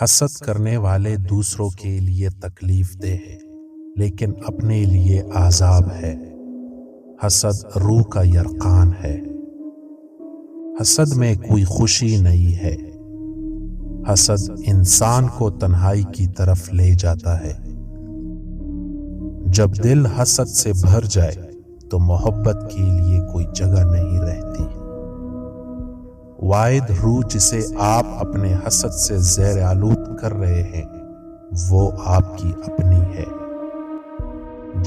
حسد کرنے والے دوسروں کے لیے تکلیف دہ ہے لیکن اپنے لیے عذاب ہے۔ حسد روح کا یرقان ہے۔ حسد میں کوئی خوشی نہیں ہے۔ حسد انسان کو تنہائی کی طرف لے جاتا ہے۔ جب دل حسد سے بھر جائے تو محبت کے لیے کوئی جگہ نہیں رہتی۔ واحد روح جسے آپ اپنے حسد سے زیر آلود کر رہے ہیں وہ آپ کی اپنی ہے۔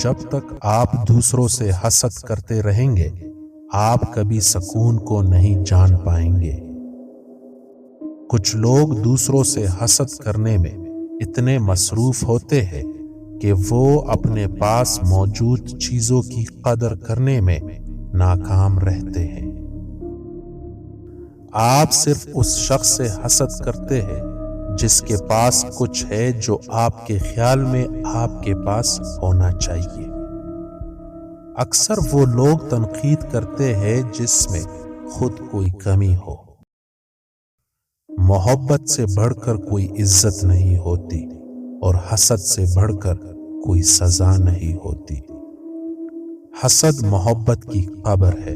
جب تک آپ دوسروں سے حسد کرتے رہیں گے آپ کبھی سکون کو نہیں جان پائیں گے۔ کچھ لوگ دوسروں سے حسد کرنے میں اتنے مصروف ہوتے ہیں کہ وہ اپنے پاس موجود چیزوں کی قدر کرنے میں ناکام رہتے ہیں۔ آپ صرف اس شخص سے حسد کرتے ہیں جس کے پاس کچھ ہے جو آپ کے خیال میں آپ کے پاس ہونا چاہیے۔ اکثر وہ لوگ تنقید کرتے ہیں جس میں خود کوئی کمی ہو۔ محبت سے بڑھ کر کوئی عزت نہیں ہوتی اور حسد سے بڑھ کر کوئی سزا نہیں ہوتی۔ حسد محبت کی قبر ہے۔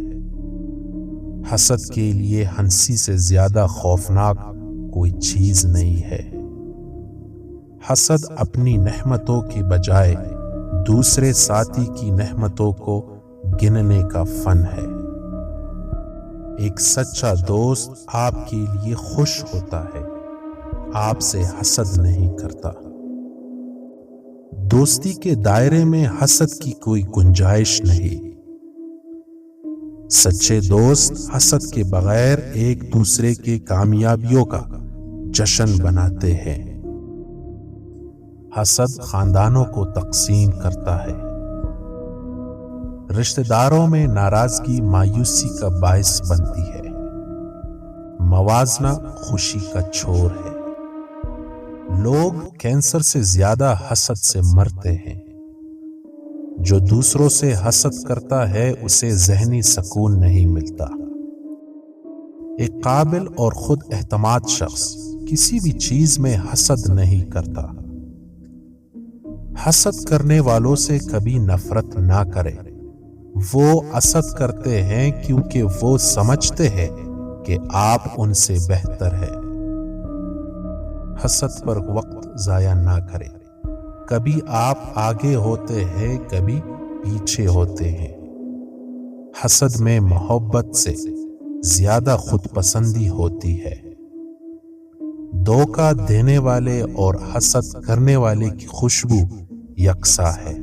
حسد کے لیے ہنسی سے زیادہ خوفناک کوئی چیز نہیں ہے۔ حسد اپنی نعمتوں کی بجائے دوسرے ساتھی کی نعمتوں کو گننے کا فن ہے۔ ایک سچا دوست آپ کے لیے خوش ہوتا ہے، آپ سے حسد نہیں کرتا۔ دوستی کے دائرے میں حسد کی کوئی گنجائش نہیں۔ سچے دوست حسد کے بغیر ایک دوسرے کے کامیابیوں کا جشن بناتے ہیں۔ حسد خاندانوں کو تقسیم کرتا ہے۔ رشتہ داروں میں ناراضگی مایوسی کا باعث بنتی ہے۔ موازنہ خوشی کا چھور ہے۔ لوگ کینسر سے زیادہ حسد سے مرتے ہیں۔ جو دوسروں سے حسد کرتا ہے اسے ذہنی سکون نہیں ملتا۔ ایک قابل اور خود اعتماد شخص کسی بھی چیز میں حسد نہیں کرتا۔ حسد کرنے والوں سے کبھی نفرت نہ کرے۔ وہ حسد کرتے ہیں کیونکہ وہ سمجھتے ہیں کہ آپ ان سے بہتر ہے۔ حسد پر وقت ضائع نہ کریں۔ کبھی آپ آگے ہوتے ہیں کبھی پیچھے ہوتے ہیں۔ حسد میں محبت سے زیادہ خود پسندی ہوتی ہے۔ دھوکہ دینے والے اور حسد کرنے والے کی خوشبو یکساں ہے۔